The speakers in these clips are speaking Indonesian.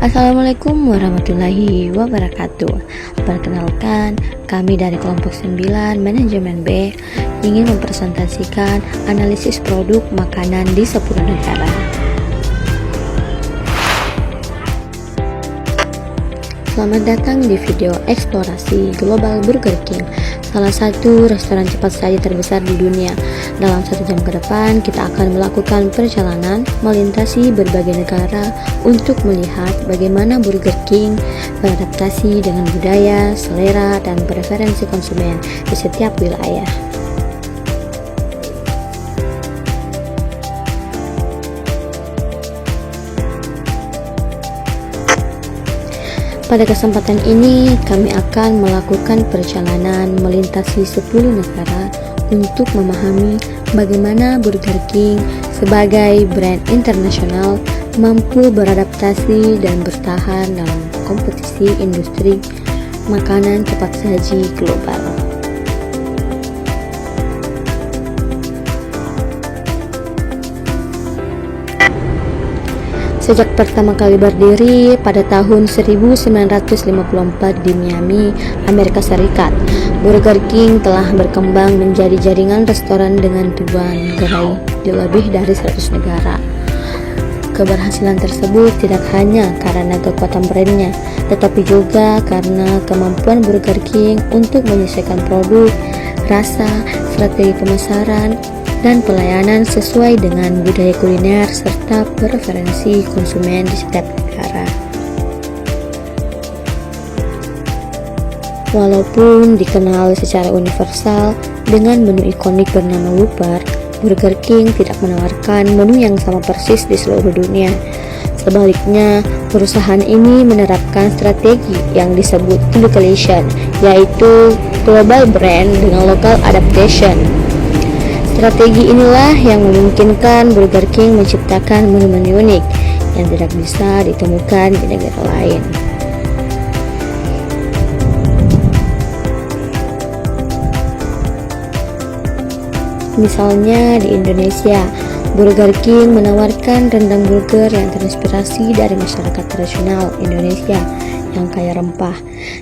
Assalamualaikum warahmatullahi wabarakatuh. Perkenalkan, kami dari kelompok 9 Manajemen B ingin mempresentasikan analisis produk makanan di 10 negara. Selamat datang di video eksplorasi global Burger King, salah satu restoran cepat saji terbesar di dunia. Dalam 1 jam ke depan, kita akan melakukan perjalanan melintasi berbagai negara untuk melihat bagaimana Burger King beradaptasi dengan budaya, selera, dan preferensi konsumen di setiap wilayah. Pada kesempatan ini, kami akan melakukan perjalanan melintasi 10 negara untuk memahami bagaimana Burger King sebagai brand internasional mampu beradaptasi dan bertahan dalam kompetisi industri makanan cepat saji global. Sejak pertama kali berdiri pada tahun 1954 di Miami, Amerika Serikat, Burger King telah berkembang menjadi jaringan restoran dengan ribuan gerai di lebih dari 100 negara. Keberhasilan tersebut tidak hanya karena kekuatan brandnya, tetapi juga karena kemampuan Burger King untuk menyesuaikan produk, rasa, strategi pemasaran, dan pelayanan sesuai dengan budaya kuliner serta preferensi konsumen di setiap negara. Walaupun dikenal secara universal dengan menu ikonik bernama Whopper, Burger King tidak menawarkan menu yang sama persis di seluruh dunia. Sebaliknya, perusahaan ini menerapkan strategi yang disebut Globalization, yaitu global brand dengan local adaptation. Strategi inilah yang memungkinkan Burger King menciptakan menu-menu unik yang tidak bisa ditemukan di negara lain. Misalnya di Indonesia, Burger King menawarkan rendang burger yang terinspirasi dari masyarakat tradisional Indonesia yang kaya rempah.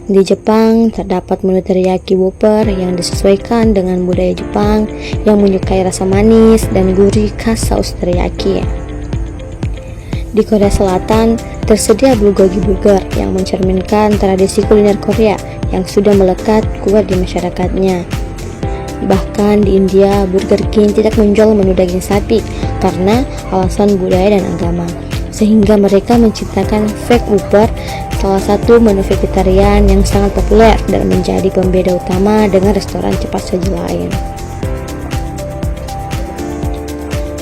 Di Jepang, terdapat menu teriyaki Whopper yang disesuaikan dengan budaya Jepang yang menyukai rasa manis dan gurih khas saus teriyaki. Di Korea Selatan, tersedia bulgogi burger yang mencerminkan tradisi kuliner Korea yang sudah melekat kuat di masyarakatnya. Bahkan di India, Burger King tidak menjual menu daging sapi karena alasan budaya dan agama, sehingga mereka menciptakan Veg Whopper, salah satu menu vegetarian yang sangat populer dan menjadi pembeda utama dengan restoran cepat saji lain.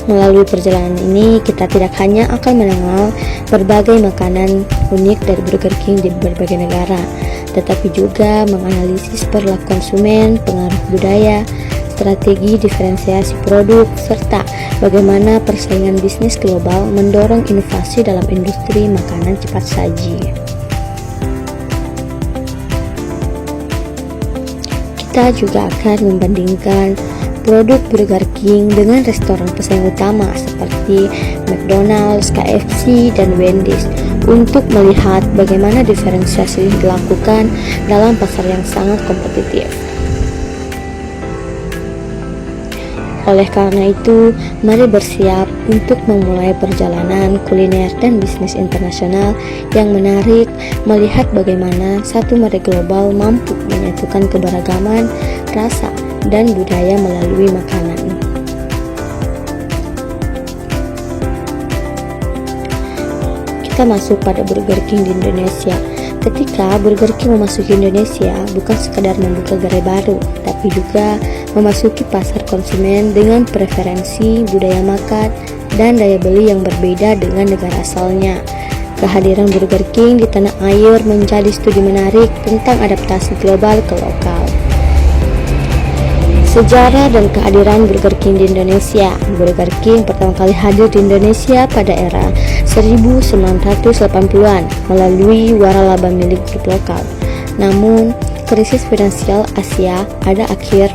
Melalui perjalanan ini, kita tidak hanya akan mengenal berbagai makanan unik dari Burger King di berbagai negara, tetapi juga menganalisis perilaku konsumen, pengaruh budaya, strategi diferensiasi produk, serta bagaimana persaingan bisnis global mendorong inovasi dalam industri makanan cepat saji. Kita juga akan membandingkan produk Burger King dengan restoran pesaing utama seperti McDonald's, KFC, dan Wendy's untuk melihat bagaimana diferensiasi dilakukan dalam pasar yang sangat kompetitif. Oleh karena itu, mari bersiap untuk memulai perjalanan kuliner dan bisnis internasional yang menarik, melihat bagaimana satu merek global mampu menyatukan keberagaman, rasa, dan budaya melalui makanan. Kita masuk pada Burger King di Indonesia. Ketika Burger King memasuki Indonesia, bukan sekadar membuka gerai baru, tapi juga memasuki pasar konsumen dengan preferensi budaya makan dan daya beli yang berbeda dengan negara asalnya. Kehadiran Burger King di tanah air menjadi studi menarik tentang adaptasi global ke lokal. Sejarah dan kehadiran Burger King di Indonesia. Burger King pertama kali hadir di Indonesia pada era 1980-an melalui waralaba milik grup lokal. Namun, krisis finansial Asia pada akhir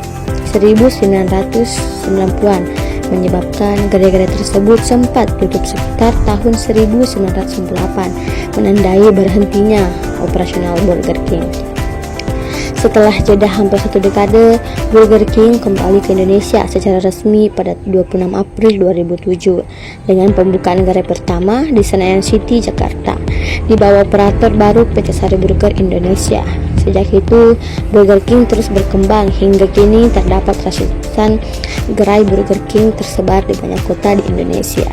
1990-an menyebabkan gerai-gerai tersebut sempat tutup sekitar tahun 1998, menandai berhentinya operasional Burger King. Setelah jeda hampir 1 dekade, Burger King kembali ke Indonesia secara resmi pada 26 April 2007 dengan pembukaan gerai pertama di Senayan City, Jakarta, di bawah operator baru PT Sari Burger Indonesia. Sejak itu, Burger King terus berkembang hingga kini terdapat ratusan gerai Burger King tersebar di banyak kota di Indonesia.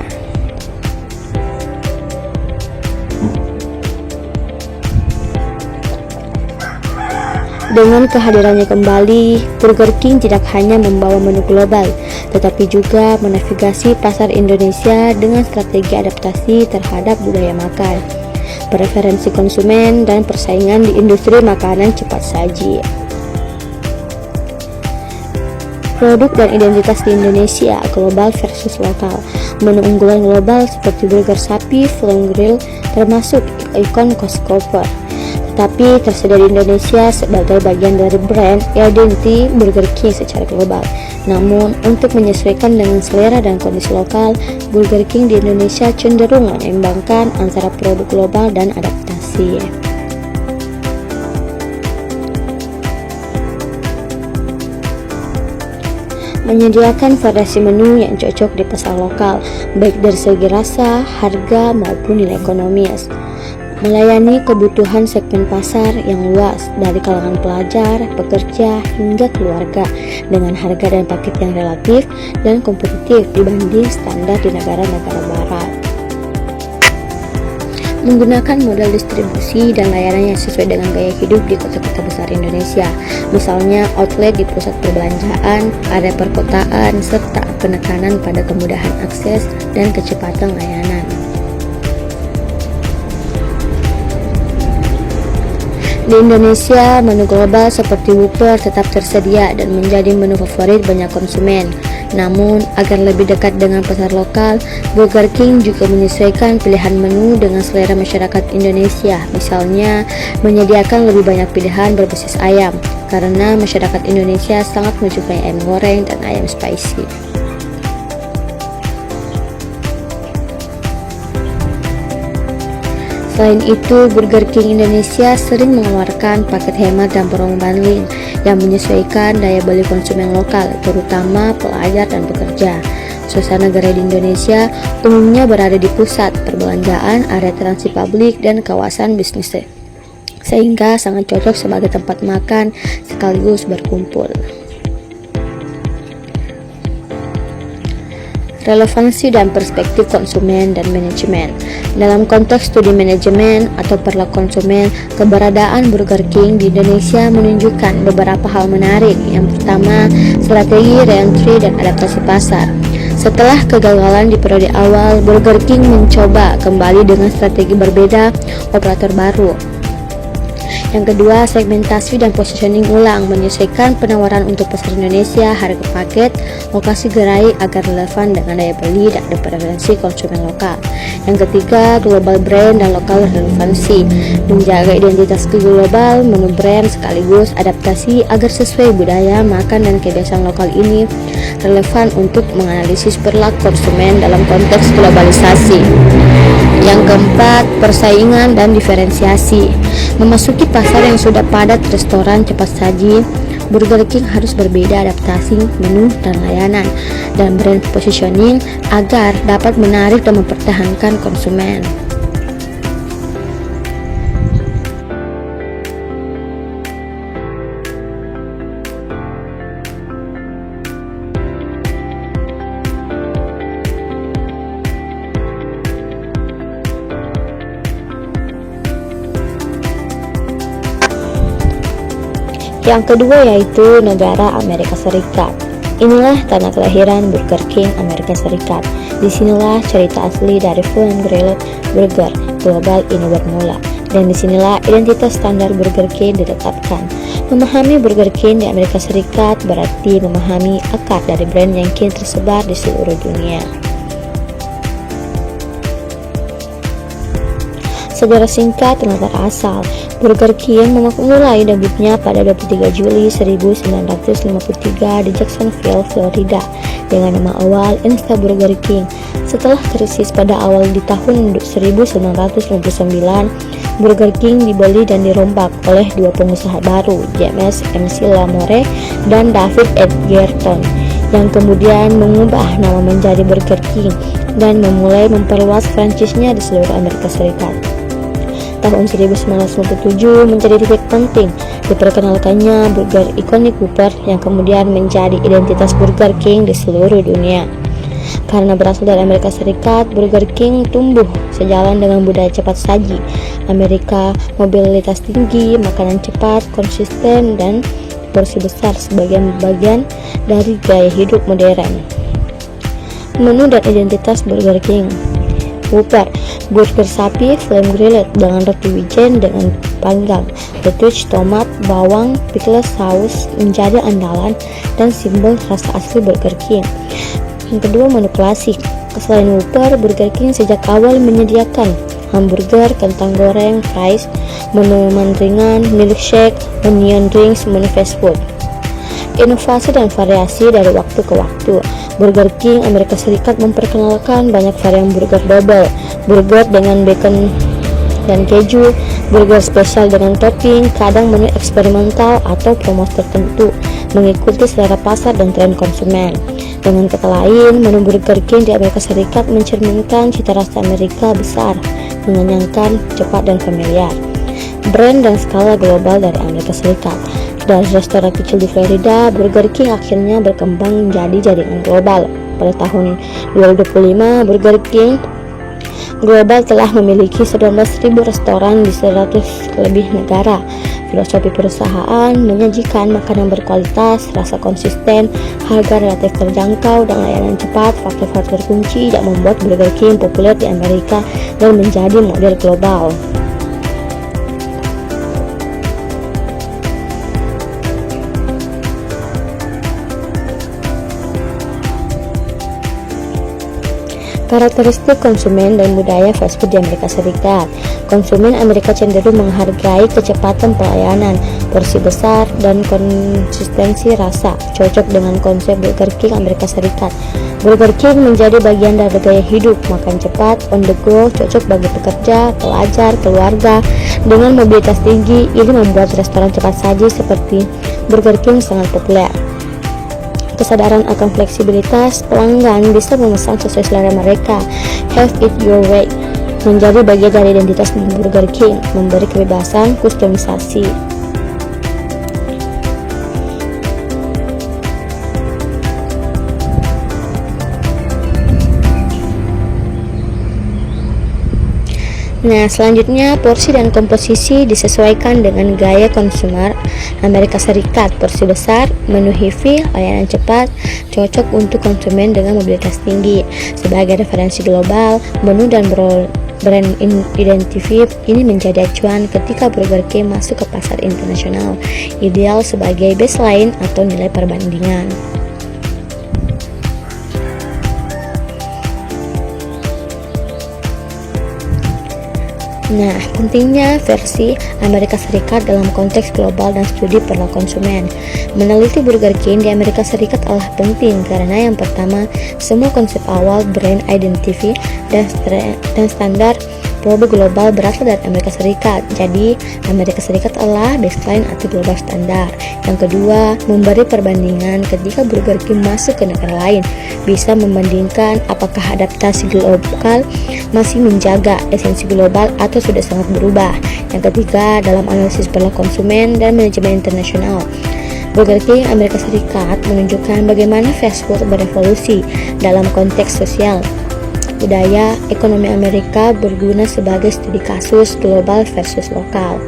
Dengan kehadirannya kembali, Burger King tidak hanya membawa menu global, tetapi juga menavigasi pasar Indonesia dengan strategi adaptasi terhadap budaya makan, preferensi konsumen, dan persaingan di industri makanan cepat saji. Produk dan identitas di Indonesia, global versus lokal. Menu unggulan global seperti burger sapi, flame grill, termasuk ikon Costco, tapi tersedia di Indonesia sebagai bagian dari brand identity Burger King secara global. Namun, untuk menyesuaikan dengan selera dan kondisi lokal, Burger King di Indonesia cenderung menyeimbangkan antara produk global dan adaptasi. Menyediakan variasi menu yang cocok di pasar lokal, baik dari segi rasa, harga, maupun nilai ekonomis. Melayani kebutuhan segmen pasar yang luas dari kalangan pelajar, pekerja, hingga keluarga dengan harga dan paket yang relatif dan kompetitif dibanding standar di negara-negara barat. Menggunakan model distribusi dan layanan yang sesuai dengan gaya hidup di kota-kota besar Indonesia, misalnya outlet di pusat perbelanjaan, area perkotaan, serta penekanan pada kemudahan akses dan kecepatan layanan. Di Indonesia, menu global seperti Whopper tetap tersedia dan menjadi menu favorit banyak konsumen. Namun, agar lebih dekat dengan pasar lokal, Burger King juga menyesuaikan pilihan menu dengan selera masyarakat Indonesia. Misalnya, menyediakan lebih banyak pilihan berbasis ayam, karena masyarakat Indonesia sangat menyukai ayam goreng dan ayam spicy. Selain itu, Burger King Indonesia sering mengeluarkan paket hemat dan promo bundling yang menyesuaikan daya beli konsumen lokal, terutama pelajar dan pekerja. Suasana gerai di Indonesia umumnya berada di pusat perbelanjaan, area transit publik, dan kawasan bisnis, sehingga sangat cocok sebagai tempat makan sekaligus berkumpul. Relevansi dan perspektif konsumen dan manajemen. Dalam konteks studi manajemen atau perilaku konsumen, keberadaan Burger King di Indonesia menunjukkan beberapa hal menarik. Yang pertama, strategi re-entry dan adaptasi pasar. Setelah kegagalan di periode awal, Burger King mencoba kembali dengan strategi berbeda, operator baru. Yang kedua, segmentasi dan positioning ulang, menyesuaikan penawaran untuk pasar Indonesia, harga paket, lokasi gerai agar relevan dengan daya beli dan preferensi konsumen lokal. Yang ketiga, global brand dan lokal relevansi, menjaga identitas global, menu brand sekaligus adaptasi agar sesuai budaya makan dan kebiasaan lokal ini relevan untuk menganalisis perilaku konsumen dalam konteks globalisasi. Yang keempat, persaingan dan diferensiasi. Memasuki pasar yang sudah padat restoran cepat saji, Burger King harus berbeda adaptasi menu dan layanan dan brand positioning agar dapat menarik dan mempertahankan konsumen. Yang kedua yaitu negara Amerika Serikat. Inilah tanah kelahiran Burger King Amerika Serikat. Disinilah cerita asli dari Full and Grilled Burger global ini bermula. Dan disinilah identitas standar Burger King ditetapkan. Memahami Burger King di Amerika Serikat berarti memahami akar dari brand yang kini tersebar di seluruh dunia. Sejarah singkat tentang asal. Burger King memulai debutnya pada 23 Juli 1953 di Jacksonville, Florida dengan nama awal Insta Burger King. Setelah krisis pada awal di tahun 1959, Burger King dibeli dan dirombak oleh dua pengusaha baru, James MC Lamore dan David Edgerton, yang kemudian mengubah nama menjadi Burger King dan memulai memperluas franchise-nya di seluruh Amerika Serikat. Tahun 1957 menjadi titik penting diperkenalkannya burger ikonik Whopper yang kemudian menjadi identitas Burger King di seluruh dunia. Karena berasal dari Amerika Serikat, Burger King tumbuh sejalan dengan budaya cepat saji Amerika, mobilitas tinggi, makanan cepat, konsisten, dan porsi besar sebagai bagian dari gaya hidup modern. Menu dan identitas Burger King. Whopper, burger sapi flame grilled dengan roti wijen dengan panggang, lettuce, tomat, bawang, pickles, saus menjadi andalan dan simbol rasa asli Burger King. Yang kedua, menu klasik. Selain Whopper, Burger King sejak awal menyediakan hamburger, kentang goreng, fries, menu ringan, milkshake, onion rings, menu fast food. Inovasi dan variasi dari waktu ke waktu. Burger King Amerika Serikat memperkenalkan banyak varian burger double, burger dengan bacon dan keju, burger spesial dengan topping, kadang menu eksperimental atau promosi tertentu, mengikuti selera pasar dan tren konsumen. Dengan kata lain, menu Burger King di Amerika Serikat mencerminkan cita rasa Amerika besar, mengenyangkan, cepat, dan familiar. Brand dan skala global dari Amerika Serikat. Dari restoran kecil di Florida, Burger King akhirnya berkembang menjadi jaringan global. Pada tahun 2025, Burger King global telah memiliki 19.000 restoran di 100 lebih negara. Filosofi perusahaan menyajikan makanan berkualitas, rasa konsisten, harga relatif terjangkau, dan layanan cepat, faktor-faktor kunci yang membuat Burger King populer di Amerika dan menjadi model global. Karakteristik konsumen dan budaya fast food di Amerika Serikat. Konsumen Amerika cenderung menghargai kecepatan pelayanan, porsi besar, dan konsistensi rasa, cocok dengan konsep Burger King Amerika Serikat. Burger King menjadi bagian dari gaya hidup, makan cepat, on the go, cocok bagi pekerja, pelajar, keluarga. Dengan mobilitas tinggi, ini membuat restoran cepat saji seperti Burger King sangat populer. Kesadaran akan fleksibilitas, pelanggan bisa memesan sesuai selera mereka. Have it your way menjadi bagian dari identitas Burger King, memberi kebebasan kustomisasi. Nah, selanjutnya porsi dan komposisi disesuaikan dengan gaya konsumer Amerika Serikat. Porsi besar, menu heavy, layanan cepat, cocok untuk konsumen dengan mobilitas tinggi. Sebagai referensi global, menu dan brand identity ini menjadi acuan ketika Burger King masuk ke pasar internasional, ideal sebagai baseline atau nilai perbandingan. Nah, pentingnya versi Amerika Serikat dalam konteks global dan studi perilaku konsumen. Meneliti Burger King di Amerika Serikat adalah penting karena yang pertama, semua konsep awal brand identity dan standar produk global berasal dari Amerika Serikat. Jadi, Amerika Serikat adalah baseline atau global standar. Yang kedua, memberi perbandingan ketika Burger King masuk ke negara lain. Bisa membandingkan apakah adaptasi lokal masih menjaga esensi global atau sudah sangat berubah. Yang ketiga, dalam analisis perilaku konsumen dan manajemen internasional. Burger King Amerika Serikat menunjukkan bagaimana fast food berevolusi dalam konteks sosial, budaya, ekonomi Amerika berguna sebagai studi kasus global versus lokal.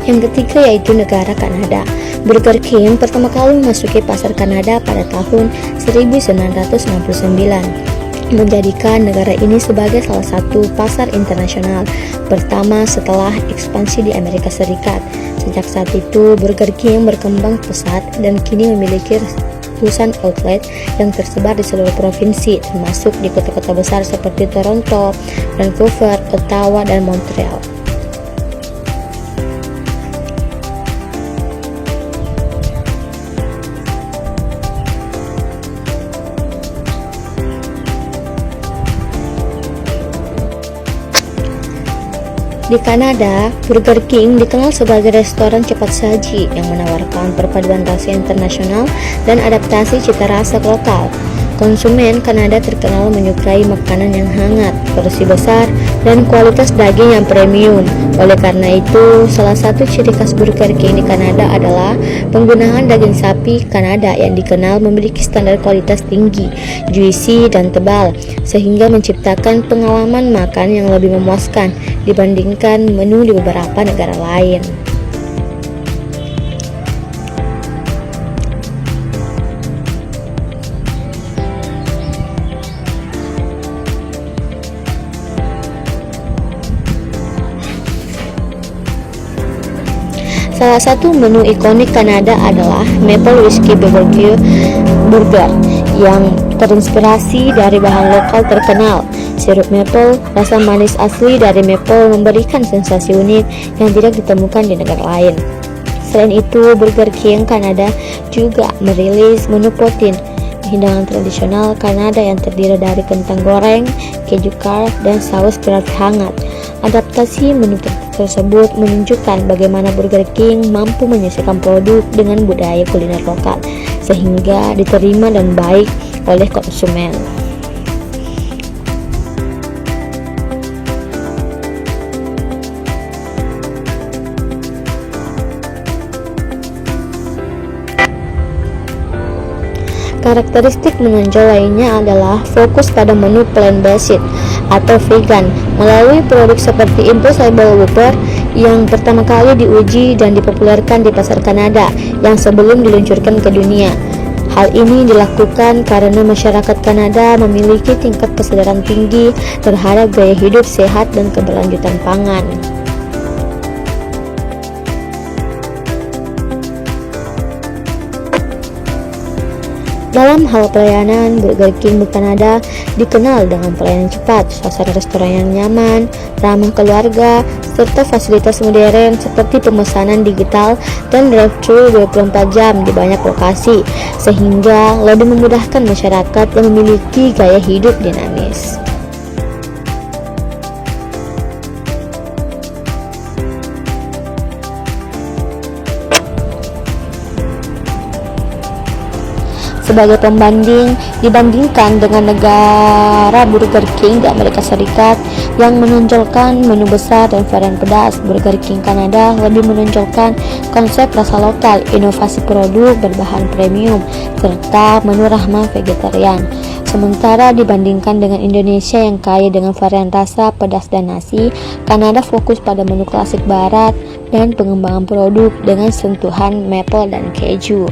Yang ketiga yaitu negara Kanada. Burger King pertama kali memasuki pasar Kanada pada tahun 1969. menjadikan negara ini sebagai salah satu pasar internasional pertama setelah ekspansi di Amerika Serikat. Sejak saat itu, Burger King berkembang pesat dan kini memiliki ratusan outlet yang tersebar di seluruh provinsi, termasuk di kota-kota besar seperti Toronto, Vancouver, Ottawa, dan Montreal. Di Kanada, Burger King dikenal sebagai restoran cepat saji yang menawarkan perpaduan rasa internasional dan adaptasi cita rasa lokal. Konsumen Kanada terkenal menyukai makanan yang hangat, porsi besar, dan kualitas daging yang premium. Oleh karena itu, salah satu ciri khas Burger King di Kanada adalah penggunaan daging sapi Kanada yang dikenal memiliki standar kualitas tinggi, juicy, dan tebal, sehingga menciptakan pengalaman makan yang lebih memuaskan dibandingkan menu di beberapa negara lain. Salah satu menu ikonik Kanada adalah Maple Whiskey Barbecue Burger yang terinspirasi dari bahan lokal terkenal. Sirup maple, rasa manis asli dari maple memberikan sensasi unik yang tidak ditemukan di negara lain. Selain itu, Burger King Kanada juga merilis menu protein, hidangan tradisional Kanada yang terdiri dari kentang goreng, keju curd, dan saus gravi hangat. Adaptasi menu tersebut menunjukkan bagaimana Burger King mampu menyesuaikan produk dengan budaya kuliner lokal sehingga diterima dan baik oleh konsumen. Karakteristik menonjol lainnya adalah fokus pada menu plant-based atau vegan melalui produk seperti Impossible Whopper yang pertama kali diuji dan dipopulerkan di pasar Kanada yang sebelum diluncurkan ke dunia. Hal ini dilakukan karena masyarakat Kanada memiliki tingkat kesadaran tinggi terhadap gaya hidup sehat dan keberlanjutan pangan. Dalam hal pelayanan, Burger King di Kanada dikenal dengan pelayanan cepat, suasana restoran yang nyaman, ramah keluarga, serta fasilitas modern seperti pemesanan digital dan drive-thru 24 jam di banyak lokasi, sehingga lebih memudahkan masyarakat yang memiliki gaya hidup dinamis. Sebagai pembanding, dibandingkan dengan negara Burger King di Amerika Serikat yang menonjolkan menu besar dan varian pedas, Burger King Kanada lebih menonjolkan konsep rasa lokal, inovasi produk berbahan premium, serta menu ramah vegetarian. Sementara dibandingkan dengan Indonesia yang kaya dengan varian rasa pedas dan nasi, Kanada fokus pada menu klasik barat dan pengembangan produk dengan sentuhan maple dan keju.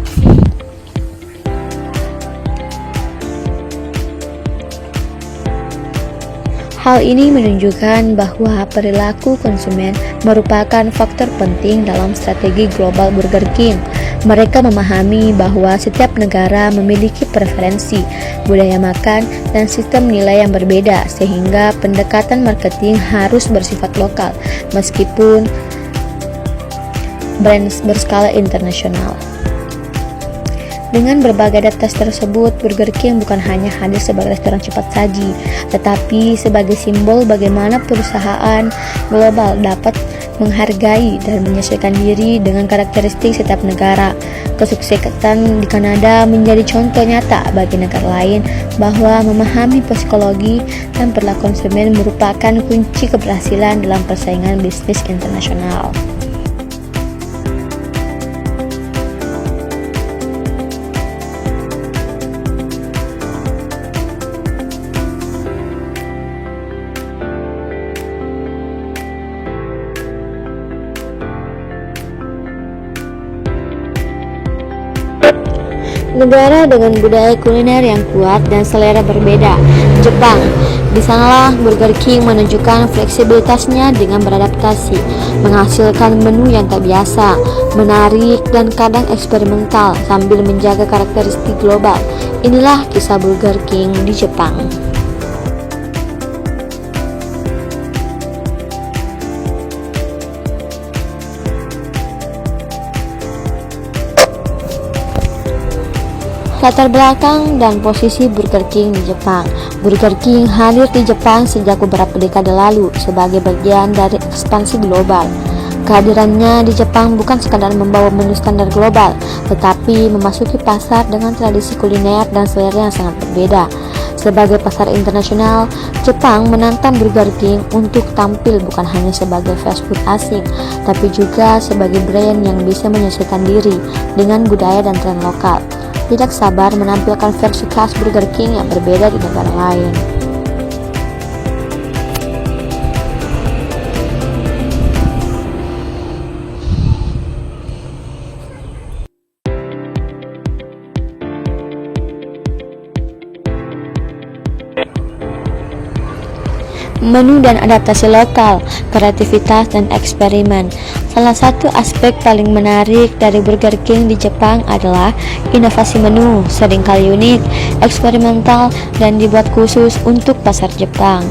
Hal ini menunjukkan bahwa perilaku konsumen merupakan faktor penting dalam strategi global Burger King. Mereka memahami bahwa setiap negara memiliki preferensi, budaya makan, dan sistem nilai yang berbeda, sehingga pendekatan marketing harus bersifat lokal, meskipun brand berskala internasional. Dengan berbagai adaptasi tersebut, Burger King bukan hanya hadir sebagai restoran cepat saji, tetapi sebagai simbol bagaimana perusahaan global dapat menghargai dan menyesuaikan diri dengan karakteristik setiap negara. Kesuksesan di Kanada menjadi contoh nyata bagi negara lain bahwa memahami psikologi dan perilaku konsumen merupakan kunci keberhasilan dalam persaingan bisnis internasional. Negara dengan budaya kuliner yang kuat dan selera berbeda Jepang. Di sanalah Burger King menunjukkan fleksibilitasnya dengan beradaptasi, menghasilkan menu yang tak biasa, menarik dan kadang eksperimental sambil menjaga karakteristik global. Inilah kisah Burger King di Jepang. Latar belakang dan posisi Burger King di Jepang. Burger King hadir di Jepang sejak beberapa dekade lalu sebagai bagian dari ekspansi global. Kehadirannya di Jepang bukan sekadar membawa menu standar global, tetapi memasuki pasar dengan tradisi kuliner dan selera yang sangat berbeda. Sebagai pasar internasional, Jepang menantang Burger King untuk tampil bukan hanya sebagai fast food asing, tapi juga sebagai brand yang bisa menyesuaikan diri dengan budaya dan tren lokal. Tidak sabar menampilkan versi khas Burger King yang berbeda di negara lain. Menu dan adaptasi lokal, kreativitas dan eksperimen. Salah satu aspek paling menarik dari Burger King di Jepang adalah inovasi menu, seringkali unik, eksperimental, dan dibuat khusus untuk pasar Jepang.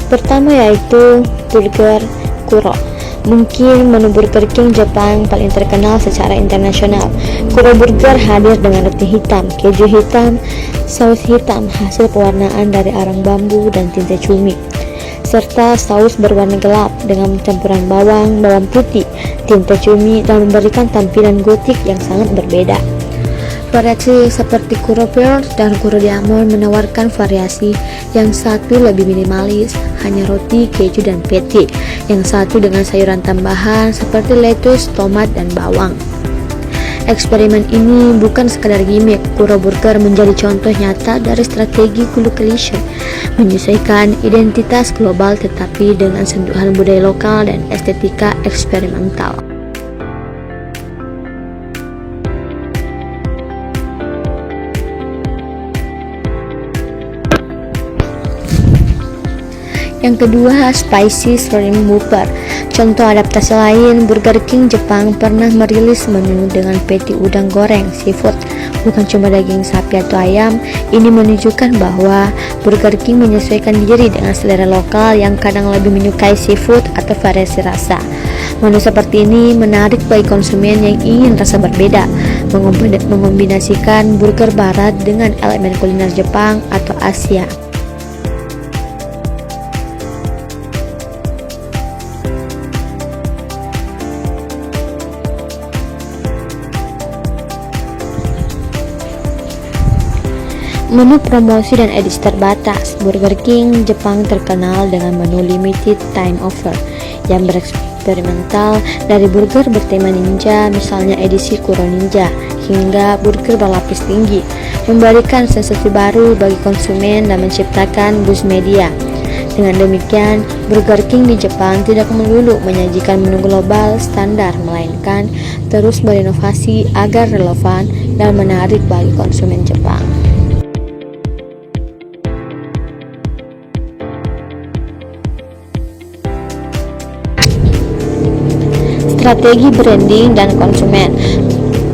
Pertama yaitu Burger Kuro. Mungkin menu Burger King Jepang paling terkenal secara internasional. Kuro Burger hadir dengan roti hitam, keju hitam, saus hitam hasil pewarnaan dari arang bambu dan tinta cumi, serta saus berwarna gelap dengan campuran bawang putih, tinta cumi, dan memberikan tampilan gotik yang sangat berbeda. Variasi seperti Kuro Pearl dan Kuro Diamond menawarkan variasi. Yang satu lebih minimalis, hanya roti, keju, dan patty. Yang satu dengan sayuran tambahan seperti lettuce, tomat, dan bawang. Eksperimen ini bukan sekadar gimmick. Kuro Burger menjadi contoh nyata dari strategi glucation, menyesuaikan identitas global tetapi dengan sentuhan budaya lokal dan estetika eksperimental. Yang kedua, Spicy Shrimp Whopper. Contoh adaptasi lain, Burger King Jepang pernah merilis menu dengan patty udang goreng seafood, bukan cuma daging sapi atau ayam. Ini menunjukkan bahwa Burger King menyesuaikan diri dengan selera lokal yang kadang lebih menyukai seafood atau variasi rasa. Menu seperti ini menarik bagi konsumen yang ingin rasa berbeda, mengombinasikan burger barat dengan elemen kuliner Jepang atau Asia. Menu promosi dan edisi terbatas. Burger King Jepang terkenal dengan menu limited time offer yang bereksperimental, dari burger bertema ninja, misalnya edisi Kuro Ninja, hingga burger berlapis tinggi, memberikan sensasi baru bagi konsumen dan menciptakan buzz media. Dengan demikian, Burger King di Jepang tidak melulu menyajikan menu global standar, melainkan terus berinovasi agar relevan dan menarik bagi konsumen Jepang. Strategi branding dan konsumen,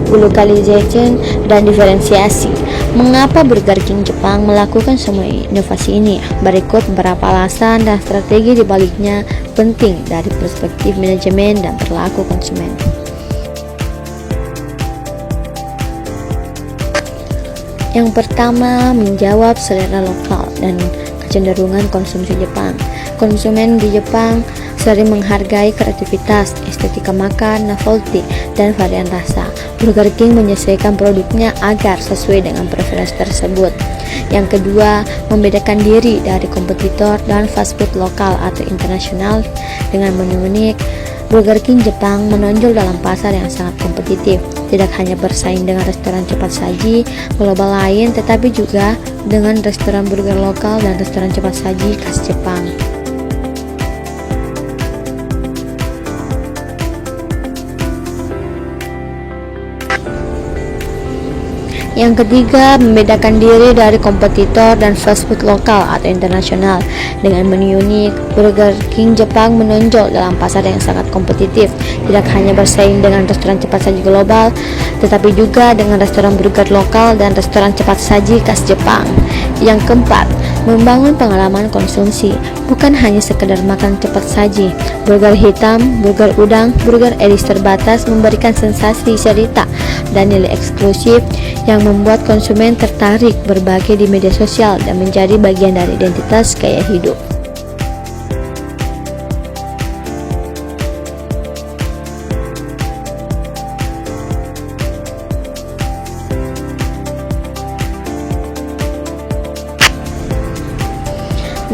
localization dan diferensiasi. Mengapa Burger King Jepang melakukan semua inovasi ini? Berikut beberapa alasan dan strategi di baliknya penting dari perspektif manajemen dan perilaku konsumen. Yang pertama, menjawab selera lokal dan kecenderungan konsumsi Jepang. Konsumen di Jepang sering menghargai kreativitas, estetika makan, novelty, dan varian rasa. Burger King menyesuaikan produknya agar sesuai dengan preferensi tersebut. Yang kedua, membedakan diri dari kompetitor dan fast food lokal atau internasional dengan menu unik. Burger King Jepang menonjol dalam pasar yang sangat kompetitif, tidak hanya bersaing dengan restoran cepat saji global lain, tetapi juga dengan restoran burger lokal dan restoran cepat saji khas Jepang. Yang ketiga, membedakan diri dari kompetitor dan fast food lokal atau internasional. Dengan menu unik, Burger King Jepang menonjol dalam pasar yang sangat kompetitif, tidak hanya bersaing dengan restoran cepat saji global, tetapi juga dengan restoran burger lokal dan restoran cepat saji khas Jepang. Yang keempat, membangun pengalaman konsumsi, bukan hanya sekedar makan cepat saji. Burger hitam, burger udang, burger edisi terbatas memberikan sensasi cerita dan nilai eksklusif yang membuat konsumen tertarik berbagi di media sosial dan menjadi bagian dari identitas gaya hidup.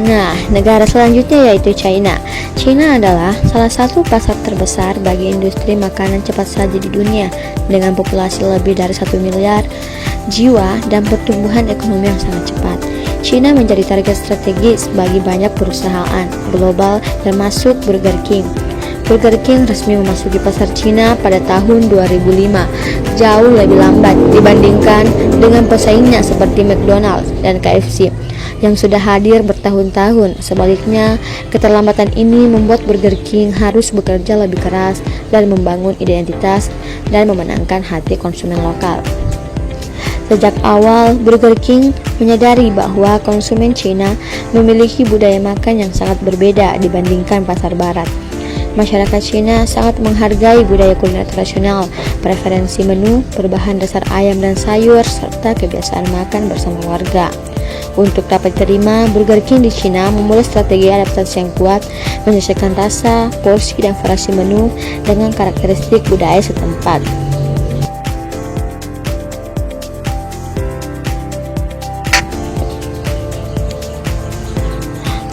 Nah, negara selanjutnya yaitu China. China adalah salah satu pasar terbesar bagi industri makanan cepat saji di dunia dengan populasi lebih dari 1 miliar jiwa dan pertumbuhan ekonomi yang sangat cepat. China menjadi target strategis bagi banyak perusahaan global termasuk Burger King. Burger King resmi memasuki pasar China pada tahun 2005, jauh lebih lambat dibandingkan dengan pesaingnya seperti McDonald's dan KFC yang sudah hadir bertahun-tahun. Sebaliknya, keterlambatan ini membuat Burger King harus bekerja lebih keras dan membangun identitas dan memenangkan hati konsumen lokal. Sejak awal, Burger King menyadari bahwa konsumen China memiliki budaya makan yang sangat berbeda dibandingkan pasar barat. Masyarakat Cina sangat menghargai budaya kuliner tradisional, preferensi menu berbahan dasar ayam dan sayur, serta kebiasaan makan bersama warga. Untuk dapat diterima, Burger King di Cina memulai strategi adaptasi yang kuat, menyesuaikan rasa, porsi, dan variasi menu dengan karakteristik budaya setempat.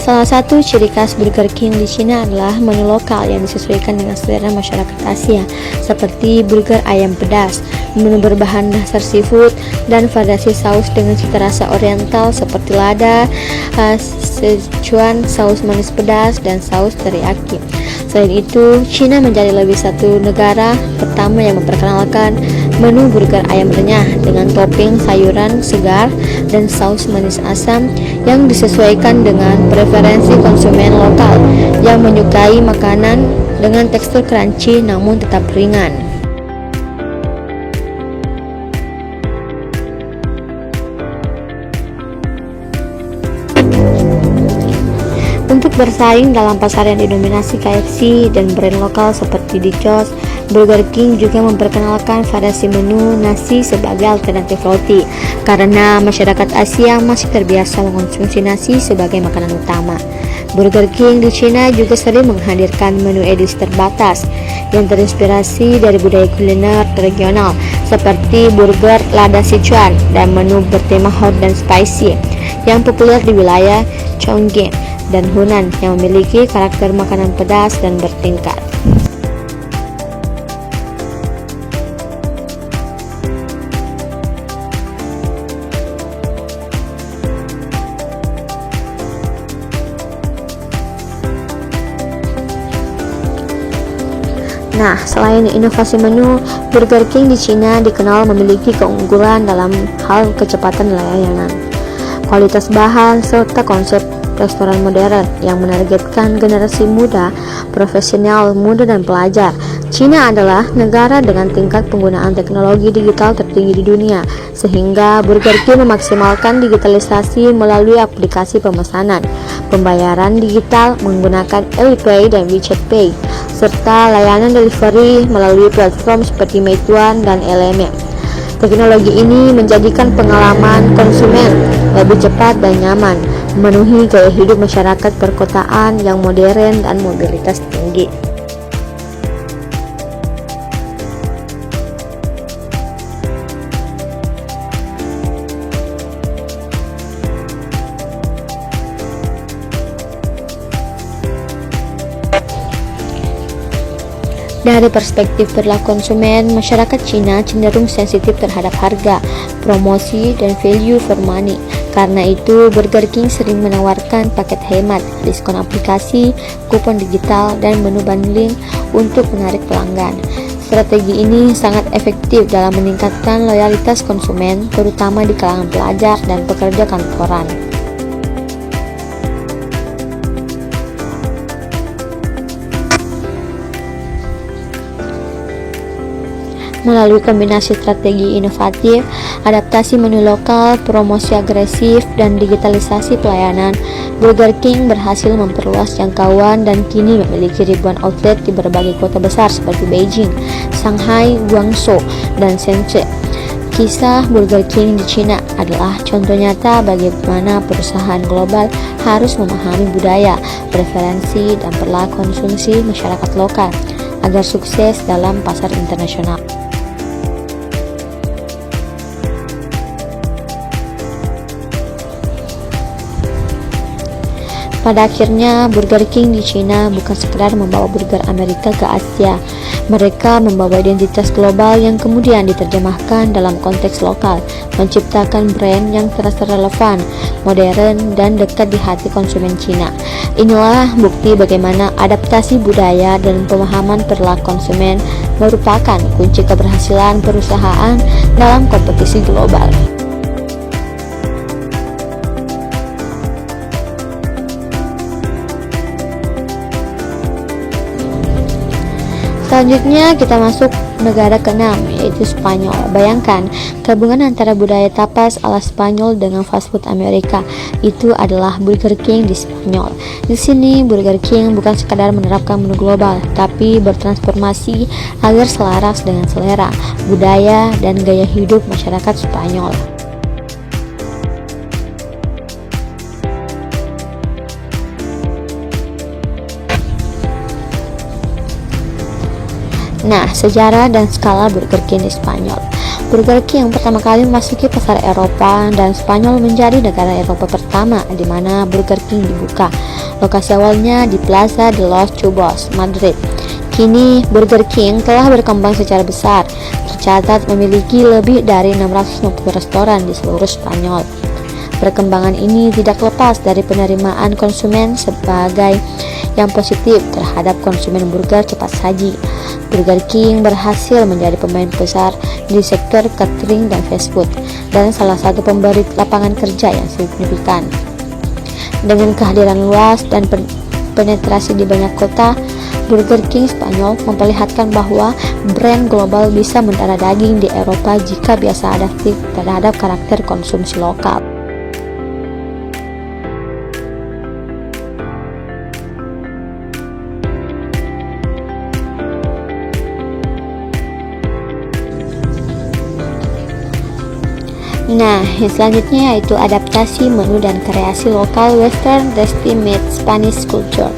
Salah satu ciri khas Burger King di Cina adalah menu lokal yang disesuaikan dengan selera masyarakat Asia, seperti burger ayam pedas, menu berbahan dasar seafood, dan variasi saus dengan cita rasa oriental seperti lada, Szechuan, saus manis pedas, dan saus teriyaki. Selain itu, China menjadi lebih satu negara pertama yang memperkenalkan menu burger ayam renyah dengan topping sayuran segar dan saus manis asam yang disesuaikan dengan preferensi konsumen lokal yang menyukai makanan dengan tekstur crunchy namun tetap ringan. Untuk bersaing dalam pasar yang didominasi KFC dan brand lokal seperti Dicos, Burger King juga memperkenalkan variasi menu nasi sebagai alternatif roti karena masyarakat Asia masih terbiasa mengonsumsi nasi sebagai makanan utama. Burger King di China juga sering menghadirkan menu edisi terbatas yang terinspirasi dari budaya kuliner regional seperti burger lada Sichuan dan menu bertema hot dan spicy yang populer di wilayah Chongqing dan Hunan yang memiliki karakter makanan pedas dan bertingkat. Nah, selain inovasi menu, Burger King di Cina dikenal memiliki keunggulan dalam hal kecepatan layanan, kualitas bahan, serta konsep restoran modern yang menargetkan generasi muda, profesional, muda, dan pelajar. China adalah negara dengan tingkat penggunaan teknologi digital tertinggi di dunia, sehingga Burger King memaksimalkan digitalisasi melalui aplikasi pemesanan, pembayaran digital menggunakan Alipay dan WeChat Pay, serta layanan delivery melalui platform seperti Meituan dan LMM. Teknologi ini menjadikan pengalaman konsumen lebih cepat dan nyaman, memenuhi gaya hidup masyarakat perkotaan yang modern dan mobilitas tinggi. Dari perspektif perilaku konsumen, masyarakat Cina cenderung sensitif terhadap harga, promosi, dan value for money. Karena itu, Burger King sering menawarkan paket hemat, diskon aplikasi, kupon digital, dan menu bundling untuk menarik pelanggan. Strategi ini sangat efektif dalam meningkatkan loyalitas konsumen, terutama di kalangan pelajar dan pekerja kantoran. Melalui kombinasi strategi inovatif, adaptasi menu lokal, promosi agresif, dan digitalisasi pelayanan, Burger King berhasil memperluas jangkauan dan kini memiliki ribuan outlet di berbagai kota besar seperti Beijing, Shanghai, Guangzhou, dan Shenzhen. Kisah Burger King di Cina adalah contoh nyata bagaimana perusahaan global harus memahami budaya, preferensi, dan perilaku konsumsi masyarakat lokal agar sukses dalam pasar internasional. Pada akhirnya, Burger King di Cina bukan sekedar membawa burger Amerika ke Asia. Mereka membawa identitas global yang kemudian diterjemahkan dalam konteks lokal, menciptakan brand yang terasa relevan, modern, dan dekat di hati konsumen Cina. Inilah bukti bagaimana adaptasi budaya dan pemahaman perilaku konsumen merupakan kunci keberhasilan perusahaan dalam kompetisi global. Selanjutnya kita masuk negara ke-6, yaitu Spanyol. Bayangkan, gabungan antara budaya tapas ala Spanyol dengan fast food Amerika. Itu adalah Burger King di Spanyol. Di sini Burger King bukan sekadar menerapkan menu global, tapi bertransformasi agar selaras dengan selera, budaya, dan gaya hidup masyarakat Spanyol. Nah, sejarah dan skala Burger King di Spanyol. Burger King yang pertama kali memasuki pasar Eropa, dan Spanyol menjadi negara Eropa pertama di mana Burger King dibuka. Lokasi awalnya di Plaza de los Chubos, Madrid. Kini Burger King telah berkembang secara besar, tercatat memiliki lebih dari 650 restoran di seluruh Spanyol. Perkembangan ini tidak lepas dari penerimaan konsumen sebagai yang positif terhadap konsumen burger cepat saji. Burger King berhasil menjadi pemain besar di sektor catering dan fast food, dan salah satu pemberi lapangan kerja yang signifikan. Dengan kehadiran luas dan penetrasi di banyak kota, Burger King Spanyol memperlihatkan bahwa brand global bisa mendarah daging di Eropa jika biasa adaptif terhadap karakter konsumsi lokal. Nah, yang selanjutnya yaitu adaptasi menu dan kreasi lokal Western Tasty meets Spanish culture.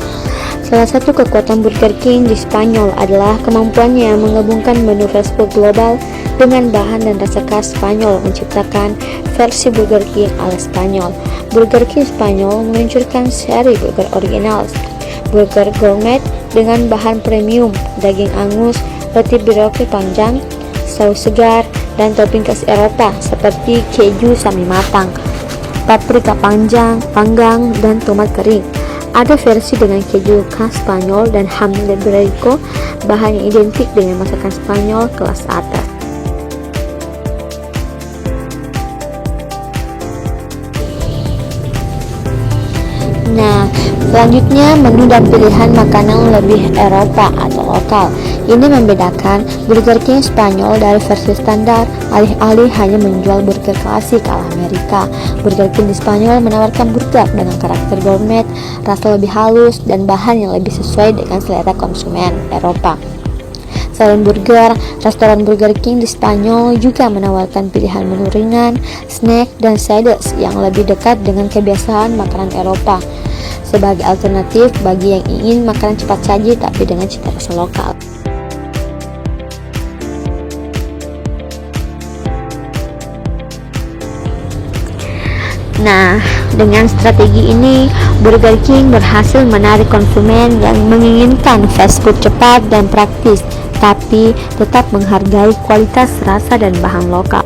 Salah satu kekuatan Burger King di Spanyol adalah kemampuannya menggabungkan menu fast food global dengan bahan dan rasa khas Spanyol, menciptakan versi Burger King ala Spanyol. Burger King Spanyol meluncurkan seri burger original, burger gourmet dengan bahan premium, daging angus, roti brioche panjang, saus segar, dan topping khas Eropa seperti keju semi matang, paprika panggang, dan tomat kering. Ada versi dengan keju khas Spanyol dan ham iberico, bahan yang identik dengan masakan Spanyol kelas atas. Nah, selanjutnya menu dan pilihan makanan lebih Eropa atau lokal. Ini membedakan Burger King Spanyol dari versi standar. Alih-alih hanya menjual burger klasik ala Amerika, Burger King di Spanyol menawarkan burger dengan karakter gourmet, rasa lebih halus, dan bahan yang lebih sesuai dengan selera konsumen Eropa. Selain burger, restoran Burger King di Spanyol juga menawarkan pilihan menu ringan, snack, dan sides yang lebih dekat dengan kebiasaan makanan Eropa, sebagai alternatif bagi yang ingin makanan cepat saji tapi dengan cita rasa lokal. Nah, dengan strategi ini, Burger King berhasil menarik konsumen yang menginginkan fast food cepat dan praktis, tapi tetap menghargai kualitas rasa dan bahan lokal.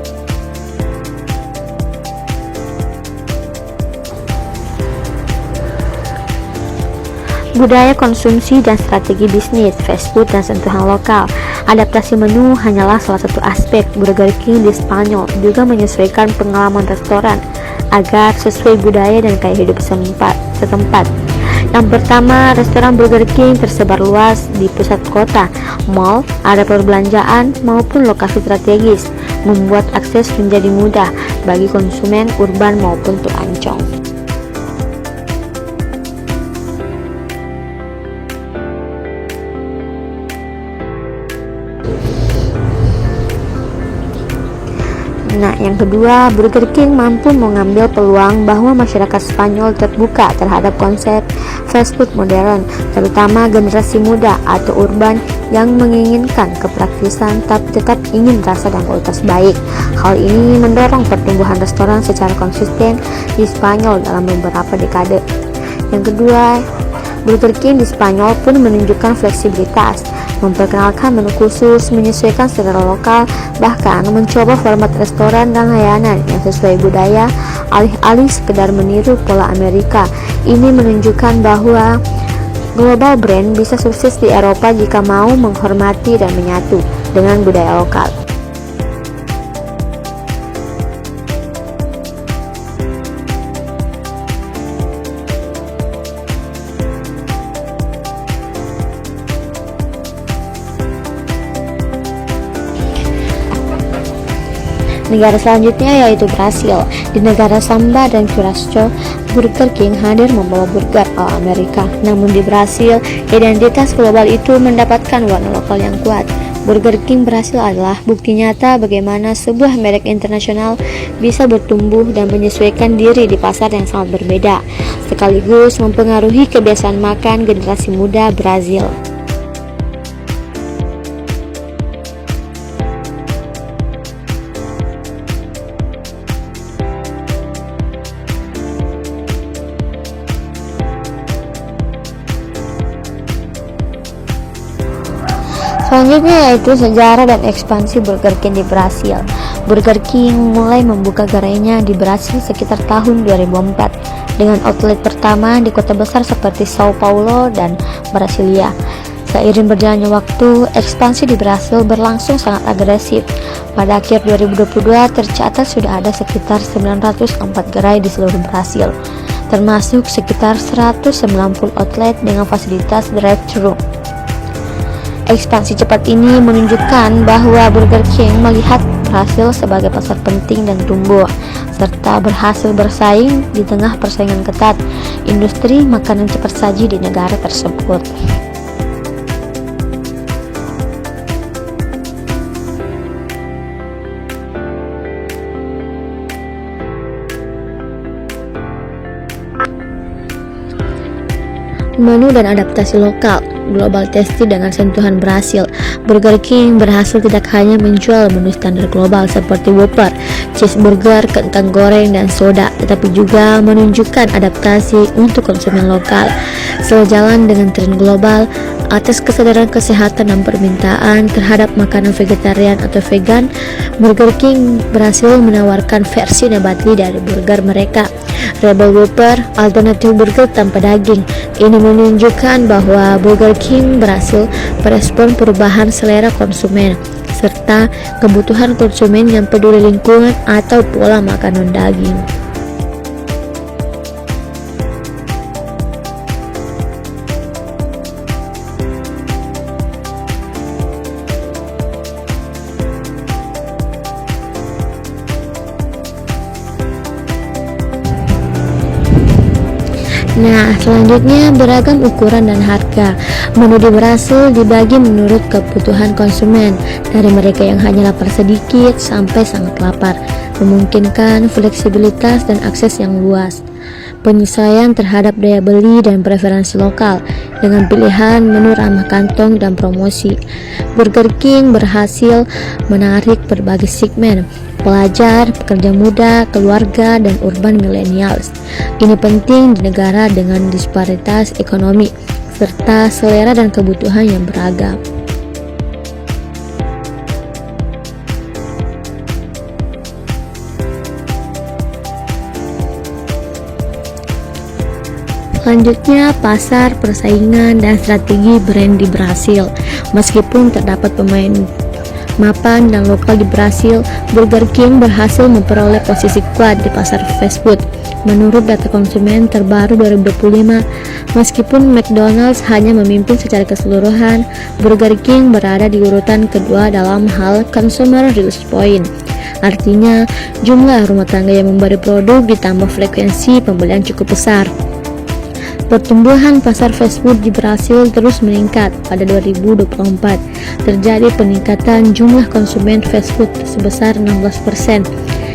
Budaya konsumsi dan strategi bisnis, fast food dan sentuhan lokal. Adaptasi menu hanyalah salah satu aspek. Burger King di Spanyol juga menyesuaikan pengalaman restoran agar sesuai budaya dan gaya hidup setempat. Yang pertama, restoran Burger King tersebar luas di pusat kota, mall, area perbelanjaan maupun lokasi strategis, membuat akses menjadi mudah bagi konsumen urban maupun pelancong. Nah, yang kedua, Burger King mampu mengambil peluang bahwa masyarakat Spanyol terbuka terhadap konsep fast food modern, terutama generasi muda atau urban yang menginginkan kepraktisan tapi tetap ingin rasa dan kualitas baik. Hal ini mendorong pertumbuhan restoran secara konsisten di Spanyol dalam beberapa dekade. Yang kedua, Burger King di Spanyol pun menunjukkan fleksibilitas, memperkenalkan menu khusus, menyesuaikan selera lokal, bahkan mencoba format restoran dan layanan yang sesuai budaya, alih-alih sekedar meniru pola Amerika. Ini menunjukkan bahwa global brand bisa sukses di Eropa jika mau menghormati dan menyatu dengan budaya lokal. Negara selanjutnya yaitu Brasil. Di negara samba dan churrasco, Burger King hadir membawa burger ala Amerika. Namun di Brasil, identitas global itu mendapatkan warna lokal yang kuat. Burger King Brasil adalah bukti nyata bagaimana sebuah merek internasional bisa bertumbuh dan menyesuaikan diri di pasar yang sangat berbeda, sekaligus mempengaruhi kebiasaan makan generasi muda Brasil. Selanjutnya yaitu sejarah dan ekspansi Burger King di Brasil. Burger King mulai membuka gerainya di Brasil sekitar tahun 2004 dengan outlet pertama di kota besar seperti Sao Paulo dan Brasilia. Seiring berjalannya waktu, ekspansi di Brasil berlangsung sangat agresif. Pada akhir 2022 tercatat sudah ada sekitar 904 gerai di seluruh Brasil, termasuk sekitar 190 outlet dengan fasilitas drive-thru. Ekspansi cepat ini menunjukkan bahwa Burger King melihat Brasil sebagai pasar penting dan tumbuh, serta berhasil bersaing di tengah persaingan ketat industri makanan cepat saji di negara tersebut. Menu dan adaptasi lokal. Global tasty dengan sentuhan Brasil. Burger King berhasil tidak hanya menjual menu standar global seperti Whopper, cheeseburger, kentang goreng, dan soda, tetapi juga menunjukkan adaptasi untuk konsumen lokal. Sejalan dengan tren global, atas kesadaran kesehatan dan permintaan terhadap makanan vegetarian atau vegan, Burger King berhasil menawarkan versi nabati dari burger mereka, Rebel Whopper, alternatif burger tanpa daging. Ini menunjukkan bahwa Burger King berhasil merespon perubahan selera konsumen serta kebutuhan konsumen yang peduli lingkungan atau pola makan non-daging. Nah, selanjutnya beragam ukuran dan harga. Menu di Brasil dibagi menurut kebutuhan konsumen, dari mereka yang hanya lapar sedikit sampai sangat lapar, memungkinkan fleksibilitas dan akses yang luas. Penyesuaian terhadap daya beli dan preferensi lokal dengan pilihan menu ramah kantong dan promosi. Burger King berhasil menarik berbagai segmen, pelajar, pekerja muda, keluarga, dan urban millennials. Ini penting di negara dengan disparitas ekonomi serta selera dan kebutuhan yang beragam. Selanjutnya, pasar, persaingan, dan strategi brand di Brasil. Meskipun terdapat pemain mapan dan lokal di Brasil, Burger King berhasil memperoleh posisi kuat di pasar fast food. Menurut data konsumen terbaru 2025, meskipun McDonald's hanya memimpin secara keseluruhan, Burger King berada di urutan kedua dalam hal consumer reach point. Artinya, jumlah rumah tangga yang membeli produk ditambah frekuensi pembelian cukup besar. Pertumbuhan pasar fast food di Brasil terus meningkat. Pada 2024, terjadi peningkatan jumlah konsumen fast food sebesar 16%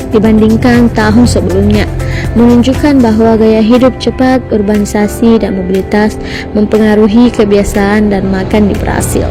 dibandingkan tahun sebelumnya, menunjukkan bahwa gaya hidup cepat, urbanisasi, dan mobilitas mempengaruhi kebiasaan dan makan di Brasil.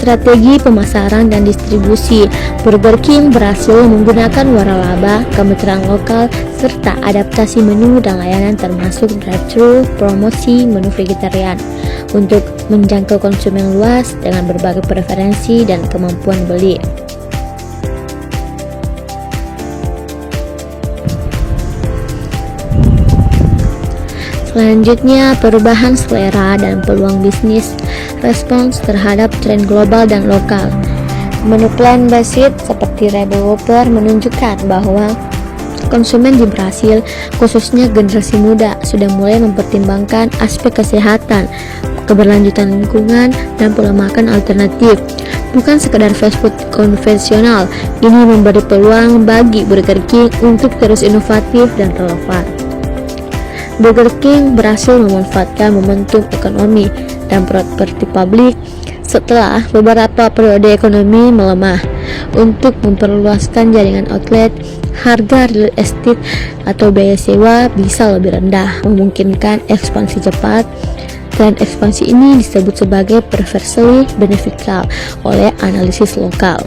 Strategi pemasaran dan distribusi. Burger King berhasil menggunakan waralaba, kemitraan lokal, serta adaptasi menu dan layanan termasuk drive-thru, promosi menu vegetarian untuk menjangkau konsumen luas dengan berbagai preferensi dan kemampuan beli. Selanjutnya, perubahan selera dan peluang bisnis. Respons terhadap tren global dan lokal. Menu plant-based seperti Rebel Whopper menunjukkan bahwa konsumen di Brasil, khususnya generasi muda, sudah mulai mempertimbangkan aspek kesehatan, keberlanjutan lingkungan, dan pola makan alternatif. Bukan sekadar fast food konvensional, ini memberi peluang bagi Burger King untuk terus inovatif dan relevan. Burger King berhasil memanfaatkan momentum ekonomi dan properti publik setelah beberapa periode ekonomi melemah untuk memperluaskan jaringan outlet. Harga real estate atau biaya sewa bisa lebih rendah, memungkinkan ekspansi cepat. Tren ekspansi ini disebut sebagai perversely beneficial oleh analisis lokal.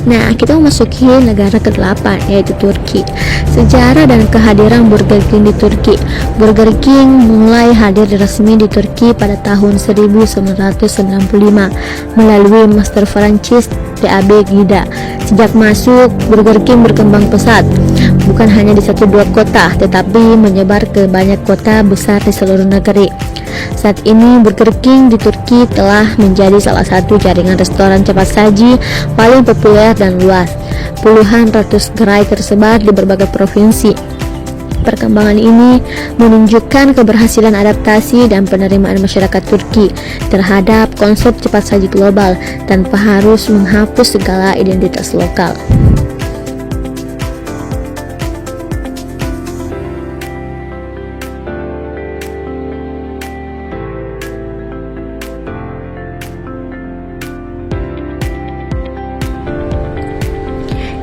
Nah, kita memasuki negara ke-8, yaitu Turki. Sejarah dan kehadiran Burger King di Turki. Burger King mulai hadir resmi di Turki pada tahun 1995 melalui master franchise DAB Gida. Sejak masuk, Burger King berkembang pesat, bukan hanya di 1-2 kota, tetapi menyebar ke banyak kota besar di seluruh negeri. Saat ini, Burger King di Turki telah menjadi salah satu jaringan restoran cepat saji paling populer dan luas. Puluhan ratus gerai tersebar di berbagai provinsi. Perkembangan ini menunjukkan keberhasilan adaptasi dan penerimaan masyarakat Turki terhadap konsep cepat saji global tanpa harus menghapus segala identitas lokal.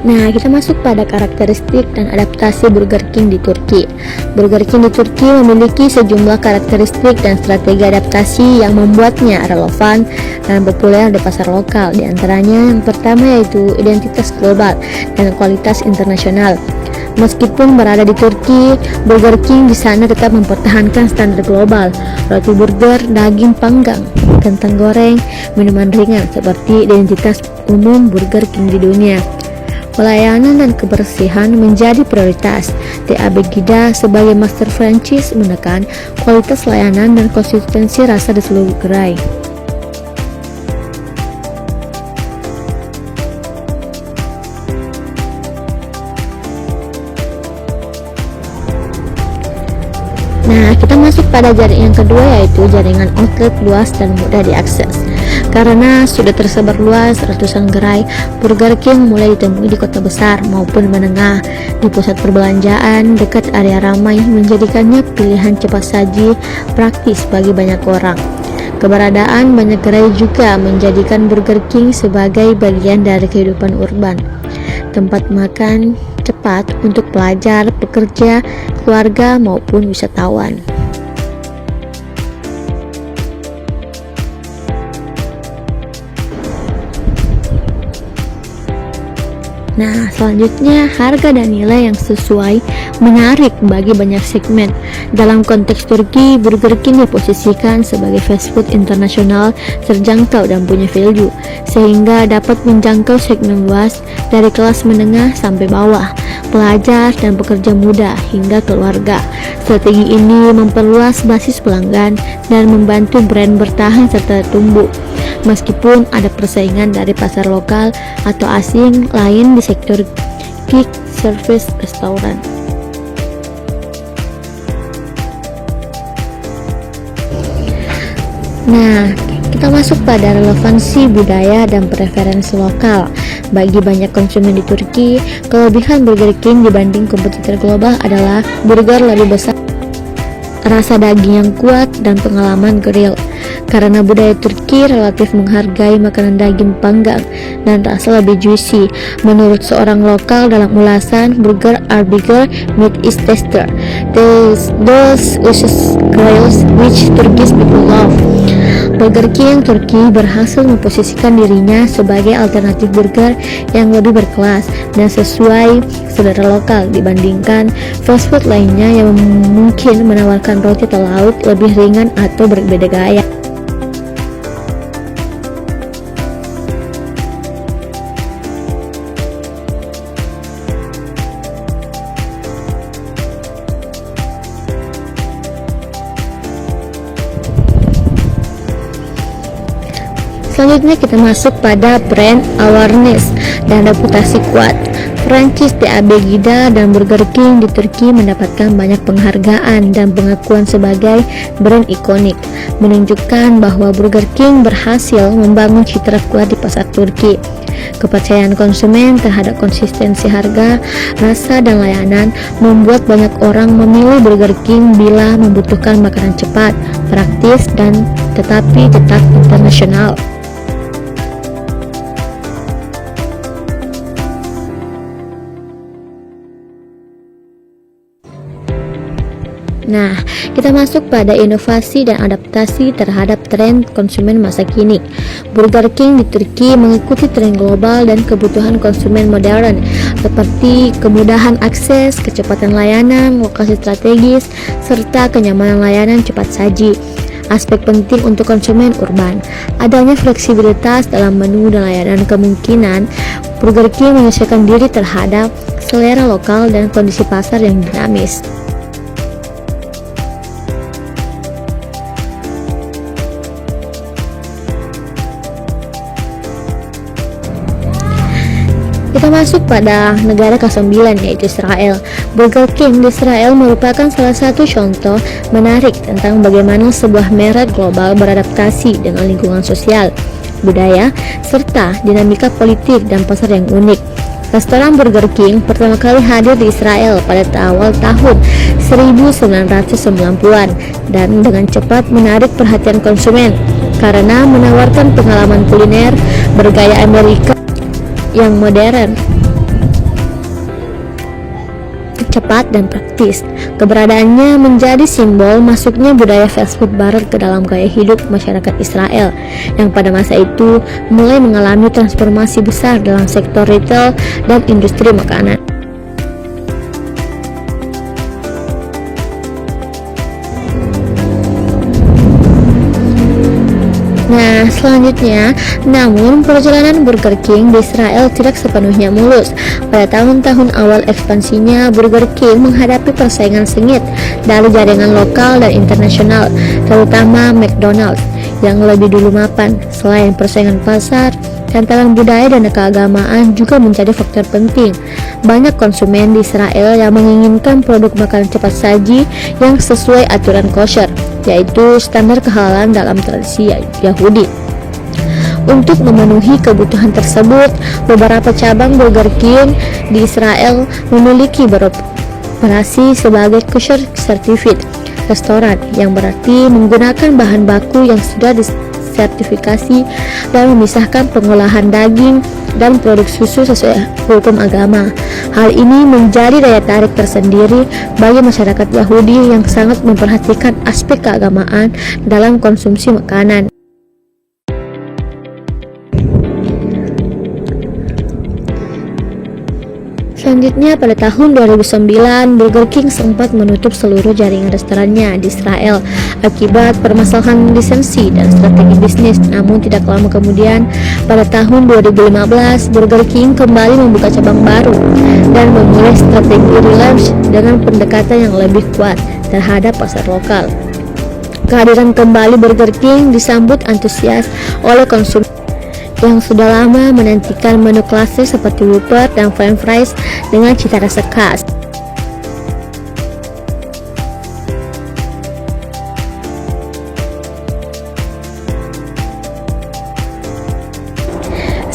Nah, kita masuk pada karakteristik dan adaptasi Burger King di Turki. Burger King di Turki memiliki sejumlah karakteristik dan strategi adaptasi yang membuatnya relevan dan populer di pasar lokal. Di antaranya yang pertama yaitu identitas global dan kualitas internasional. Meskipun berada di Turki, Burger King di sana tetap mempertahankan standar global. Roti burger, daging panggang, kentang goreng, minuman ringan seperti identitas umum Burger King di dunia. Pelayanan dan kebersihan menjadi prioritas. DAB Gida sebagai master franchise menekan kualitas layanan dan konsistensi rasa di seluruh gerai. Nah, kita masuk pada jaringan yang kedua, yaitu jaringan outlet luas dan mudah diakses. Karena sudah tersebar luas ratusan gerai, Burger King mulai ditemui di kota besar maupun menengah, di pusat perbelanjaan, dekat area ramai, menjadikannya pilihan cepat saji praktis bagi banyak orang. Keberadaan banyak gerai juga menjadikan Burger King sebagai bagian dari kehidupan urban, tempat makan cepat untuk pelajar, pekerja, keluarga maupun wisatawan. Nah, selanjutnya harga dan nilai yang sesuai menarik bagi banyak segmen. Dalam konteks Turki, Burger King diposisikan sebagai fast food internasional terjangkau dan punya value, sehingga dapat menjangkau segmen luas dari kelas menengah sampai bawah, pelajar dan pekerja muda hingga keluarga. Strategi ini memperluas basis pelanggan dan membantu brand bertahan serta tumbuh. Meskipun ada persaingan dari pasar lokal atau asing lain di sektor quick service restoran. Nah, kita masuk pada relevansi budaya dan preferensi lokal. Bagi banyak konsumen di Turki, kelebihan Burger King dibanding kompetitor global adalah burger lebih besar, rasa daging yang kuat, dan pengalaman grill. Karena budaya Turki relatif menghargai makanan daging panggang dan rasa lebih juicy. Menurut seorang lokal dalam ulasan, burger are bigger, meat is tastier. Those delicious grills which Turkish people love. Burger King Turki berhasil memposisikan dirinya sebagai alternatif burger yang lebih berkelas dan sesuai selera lokal dibandingkan fast food lainnya yang mungkin menawarkan roti atau lauk lebih ringan atau berbeda gaya. Selanjutnya kita masuk pada brand awareness dan reputasi kuat. Franchise TAB Gida dan Burger King di Turki mendapatkan banyak penghargaan dan pengakuan sebagai brand ikonik, menunjukkan bahwa Burger King berhasil membangun citra kuat di pasar Turki. Kepercayaan konsumen terhadap konsistensi harga, rasa, dan layanan membuat banyak orang memilih Burger King bila membutuhkan makanan cepat, praktis, dan tetapi tetap internasional. Nah, kita masuk pada inovasi dan adaptasi terhadap tren konsumen masa kini. Burger King di Turki mengikuti tren global dan kebutuhan konsumen modern, seperti kemudahan akses, kecepatan layanan, lokasi strategis, serta kenyamanan layanan cepat saji. Aspek penting untuk konsumen urban, adanya fleksibilitas dalam menu dan layanan kemungkinan Burger King menyesuaikan diri terhadap selera lokal dan kondisi pasar yang dinamis. Kita masuk pada negara ke-9 yaitu Israel. Burger King di Israel merupakan salah satu contoh menarik tentang bagaimana sebuah merek global beradaptasi dengan lingkungan sosial, budaya, serta dinamika politik dan pasar yang unik. Restoran Burger King pertama kali hadir di Israel pada awal tahun 1990-an dan dengan cepat menarik perhatian konsumen karena menawarkan pengalaman kuliner bergaya Amerika yang modern, cepat, dan praktis. Keberadaannya menjadi simbol masuknya budaya fast food barat ke dalam gaya hidup masyarakat Israel yang pada masa itu mulai mengalami transformasi besar dalam sektor retail dan industri makanan. Nah, selanjutnya, namun perjalanan Burger King di Israel tidak sepenuhnya mulus. Pada tahun-tahun awal ekspansinya, Burger King menghadapi persaingan sengit dari jaringan lokal dan internasional, terutama McDonald's yang lebih dulu mapan. Selain persaingan pasar, tantangan budaya dan keagamaan juga menjadi faktor penting. Banyak konsumen di Israel yang menginginkan produk makanan cepat saji yang sesuai aturan kosher, yaitu standar kehalalan dalam tradisi Yahudi. Untuk memenuhi kebutuhan tersebut, beberapa cabang Burger King di Israel memiliki beroperasi sebagai kosher certified restoran, yang berarti menggunakan bahan baku yang sudah disertifikasi dan memisahkan pengolahan daging dan produk susu sesuai hukum agama. Hal ini menjadi daya tarik tersendiri bagi masyarakat Yahudi yang sangat memperhatikan aspek keagamaan dalam konsumsi makanan. Selanjutnya, pada tahun 2009, Burger King sempat menutup seluruh jaringan restorannya di Israel akibat permasalahan lisensi dan strategi bisnis. Namun tidak lama kemudian, pada tahun 2015, Burger King kembali membuka cabang baru dan memulai strategi relaunch dengan pendekatan yang lebih kuat terhadap pasar lokal. Kehadiran kembali Burger King disambut antusias oleh konsumen yang sudah lama menantikan menu klasik seperti Whopper dan French fries dengan cita rasa khas.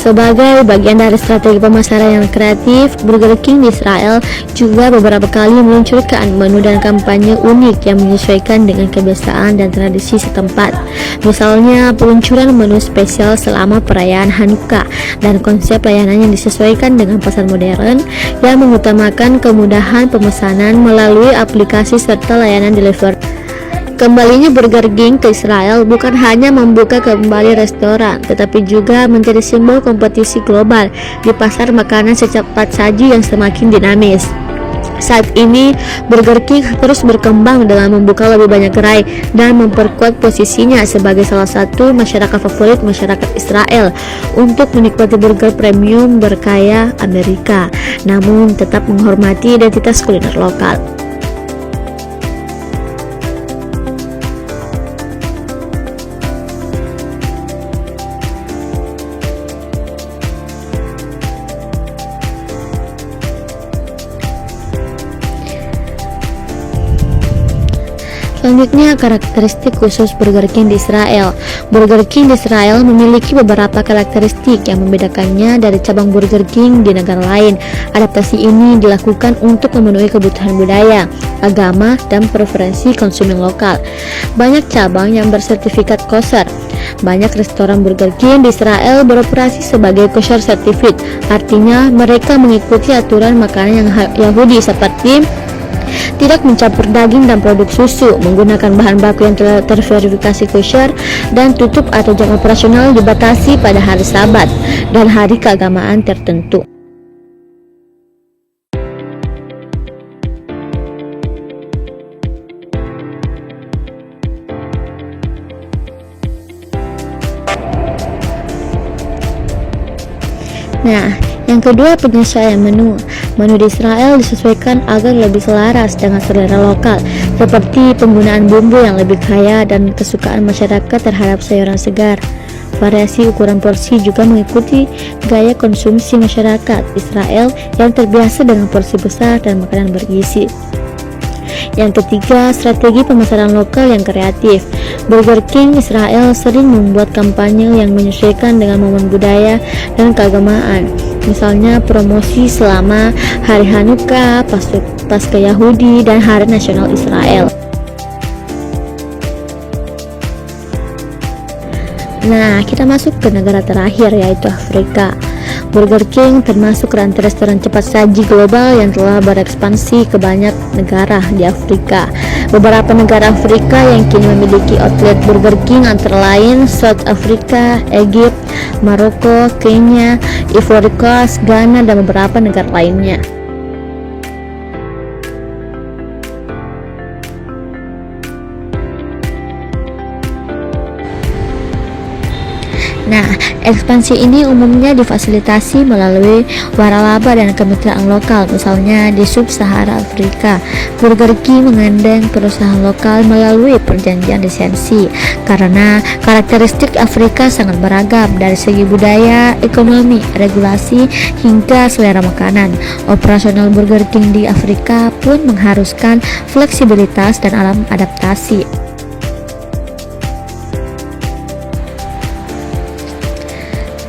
Sebagai bagian dari strategi pemasaran yang kreatif, Burger King di Israel juga beberapa kali meluncurkan menu dan kampanye unik yang menyesuaikan dengan kebiasaan dan tradisi setempat. Misalnya, peluncuran menu spesial selama perayaan Hanukkah dan konsep layanan yang disesuaikan dengan pasar modern yang mengutamakan kemudahan pemesanan melalui aplikasi serta layanan delivery. Kembalinya Burger King ke Israel bukan hanya membuka kembali restoran, tetapi juga menjadi simbol kompetisi global di pasar makanan secepat saji yang semakin dinamis. Saat ini, Burger King terus berkembang dengan membuka lebih banyak gerai dan memperkuat posisinya sebagai salah satu masyarakat favorit masyarakat Israel untuk menikmati burger premium berkaya Amerika, namun tetap menghormati identitas kuliner lokal. Selanjutnya, karakteristik khusus Burger King di Israel. Burger King di Israel memiliki beberapa karakteristik yang membedakannya dari cabang Burger King di negara lain. Adaptasi ini dilakukan untuk memenuhi kebutuhan budaya, agama, dan preferensi konsumen lokal. Banyak cabang yang bersertifikat kosher. Banyak restoran Burger King di Israel beroperasi sebagai kosher certified, artinya mereka mengikuti aturan makanan yang Yahudi seperti tidak mencampur daging dan produk susu, menggunakan bahan baku yang telah terverifikasi kosher, dan tutup atau jam operasional dibatasi pada hari Sabat dan hari keagamaan tertentu. Nah, yang kedua, penyesuaian menu. Menu di Israel disesuaikan agar lebih selaras dengan selera lokal, seperti penggunaan bumbu yang lebih kaya dan kesukaan masyarakat terhadap sayuran segar. Variasi ukuran porsi juga mengikuti gaya konsumsi masyarakat Israel yang terbiasa dengan porsi besar dan makanan bergizi. Yang ketiga, strategi pemasaran lokal yang kreatif. Burger King Israel sering membuat kampanye yang menyesuaikan dengan momen budaya dan keagamaan. Misalnya promosi selama Hari Hanukkah, Paskah Yahudi, dan Hari Nasional Israel. Nah, kita masuk ke negara terakhir, yaitu Afrika. Burger King termasuk rantai restoran cepat saji global yang telah berekspansi ke banyak negara di Afrika. Beberapa negara Afrika yang kini memiliki outlet Burger King antara lain South Africa, Egypt, Maroko, Kenya, Ivory Coast, Ghana, dan beberapa negara lainnya. Nah, ekspansi ini umumnya difasilitasi melalui waralaba dan kemitraan lokal. Misalnya di Sub-Sahara Afrika, Burger King menggandeng perusahaan lokal melalui perjanjian lisensi. Karena karakteristik Afrika sangat beragam dari segi budaya, ekonomi, regulasi, hingga selera makanan. Operasional Burger King di Afrika pun mengharuskan fleksibilitas dan alam adaptasi.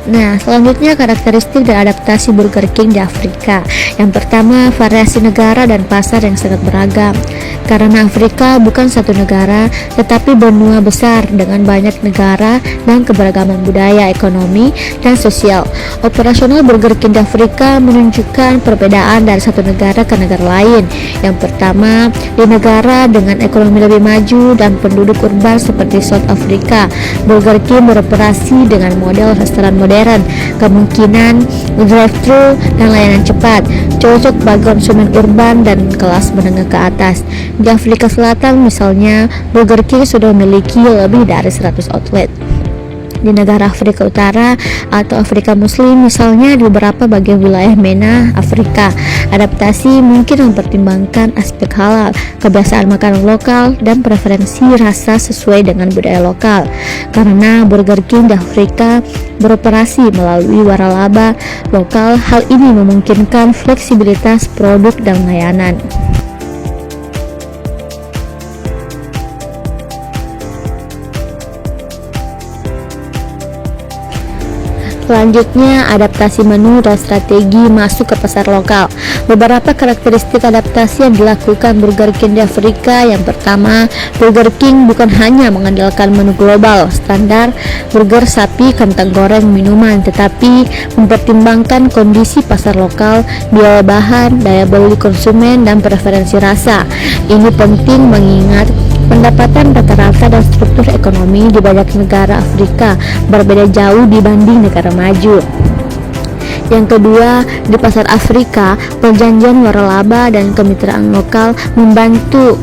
Nah, selanjutnya karakteristik dan adaptasi Burger King di Afrika. Yang pertama, variasi negara dan pasar yang sangat beragam. Karena Afrika bukan satu negara, tetapi benua besar dengan banyak negara dan keberagaman budaya, ekonomi, dan sosial. Operasional Burger King di Afrika menunjukkan perbedaan dari satu negara ke negara lain. Yang pertama, di negara dengan ekonomi lebih maju dan penduduk urban seperti South Africa, Burger King beroperasi dengan model restoran modern modern, kemungkinan drive-thru dan layanan cepat, cocok bagi konsumen urban dan kelas menengah ke atas. Di Afrika Selatan misalnya, Burger King sudah memiliki lebih dari 100 outlet. Di negara Afrika Utara atau Afrika Muslim misalnya, di beberapa bagian wilayah MENA Afrika, adaptasi mungkin mempertimbangkan aspek halal, kebiasaan makanan lokal, dan preferensi rasa sesuai dengan budaya lokal. Karena Burger King di Afrika beroperasi melalui waralaba lokal, hal ini memungkinkan fleksibilitas produk dan layanan. Selanjutnya, adaptasi menu dan strategi masuk ke pasar lokal. Beberapa karakteristik adaptasi yang dilakukan Burger King di Afrika. Yang pertama, Burger King bukan hanya mengandalkan menu global standar burger, sapi, kentang goreng, minuman, tetapi mempertimbangkan kondisi pasar lokal, biaya bahan, daya beli konsumen, dan preferensi rasa. Ini penting mengingat pendapatan rata-rata dan struktur ekonomi di banyak negara Afrika berbeda jauh dibanding negara maju. Yang kedua, di pasar Afrika, perjanjian waralaba dan kemitraan lokal membantu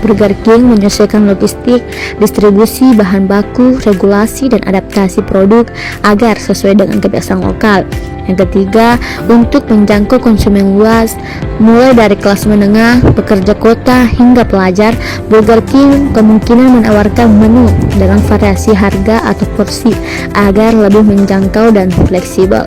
Burger King menyesuaikan logistik, distribusi bahan baku, regulasi, dan adaptasi produk agar sesuai dengan kebiasaan lokal. Yang ketiga, untuk menjangkau konsumen luas, mulai dari kelas menengah, pekerja kota, hingga pelajar, Burger King kemungkinan menawarkan menu dengan variasi harga atau porsi agar lebih menjangkau dan fleksibel.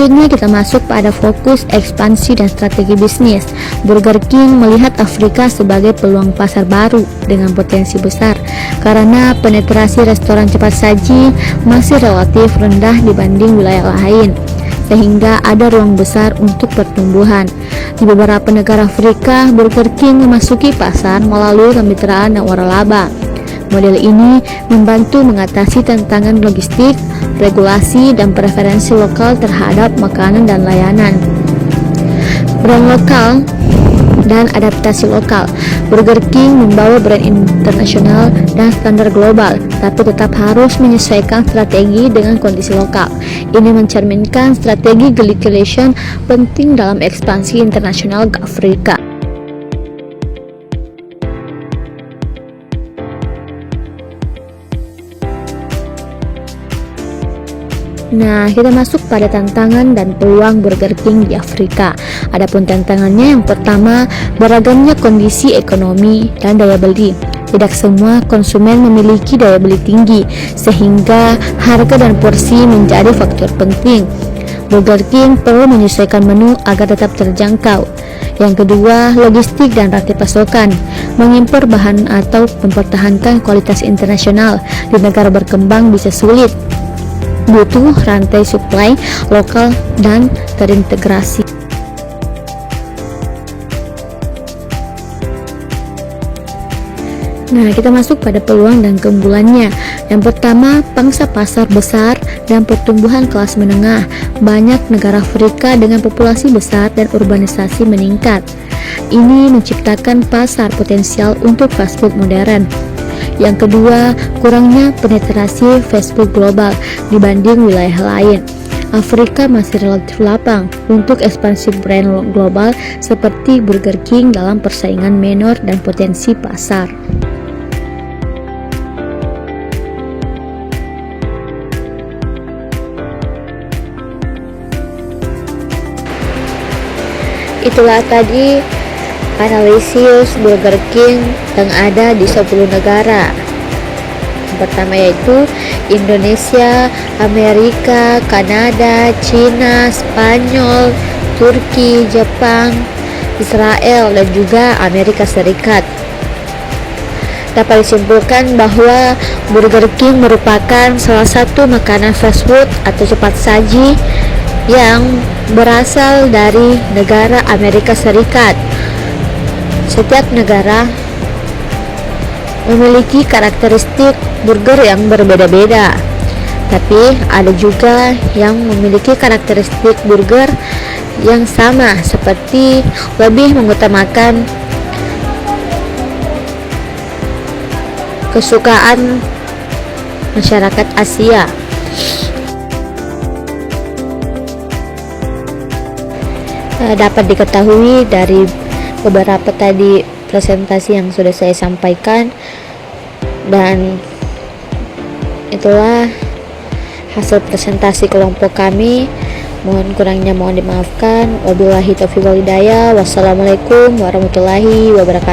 Selanjutnya kita masuk pada fokus ekspansi dan strategi bisnis. Burger King melihat Afrika sebagai peluang pasar baru dengan potensi besar karena penetrasi restoran cepat saji masih relatif rendah dibanding wilayah lain, sehingga ada ruang besar untuk pertumbuhan. Di beberapa negara Afrika, Burger King memasuki pasar melalui kemitraan dan waralaba. Model ini membantu mengatasi tantangan logistik, regulasi, dan preferensi lokal terhadap makanan dan layanan. Brand lokal dan adaptasi lokal. Burger King membawa brand internasional dan standar global, tapi tetap harus menyesuaikan strategi dengan kondisi lokal. Ini mencerminkan strategi glycation penting dalam ekspansi internasional ke Afrika. Nah, kita masuk pada tantangan dan peluang Burger King di Afrika. Adapun tantangannya, yang pertama, beragamnya kondisi ekonomi dan daya beli. Tidak semua konsumen memiliki daya beli tinggi, sehingga harga dan porsi menjadi faktor penting. Burger King perlu menyesuaikan menu agar tetap terjangkau. Yang kedua, logistik dan rantai pasokan. Mengimpor bahan atau mempertahankan kualitas internasional di negara berkembang bisa sulit. Butuh rantai supply lokal dan terintegrasi. Nah, kita masuk pada peluang dan keunggulannya. Yang pertama, pangsa pasar besar dan pertumbuhan kelas menengah. Banyak negara Afrika dengan populasi besar dan urbanisasi meningkat. Ini menciptakan pasar potensial untuk fast food modern. Yang kedua, kurangnya penetrasi fast food global dibanding wilayah lain. Afrika masih relatif lapang untuk ekspansi brand global seperti Burger King dalam persaingan menor dan potensi pasar. Itulah tadi analisis Burger King yang ada di 10 negara. Yang pertama yaitu Indonesia, Amerika, Kanada, Cina, Spanyol, Turki, Jepang, Israel, dan juga Amerika Serikat. Dapat disimpulkan bahwa Burger King merupakan salah satu makanan fast food atau cepat saji yang berasal dari negara Amerika Serikat. Setiap negara memiliki karakteristik burger yang berbeda-beda, Tapi ada juga yang memiliki karakteristik burger yang sama, seperti lebih mengutamakan kesukaan masyarakat Asia. Dapat diketahui dari beberapa tadi presentasi yang sudah saya sampaikan, dan itulah hasil presentasi kelompok kami. Mohon kurangnya mohon dimaafkan. Wabillahi taufiq wal hidayah. Wassalamualaikum warahmatullahi wabarakatuh.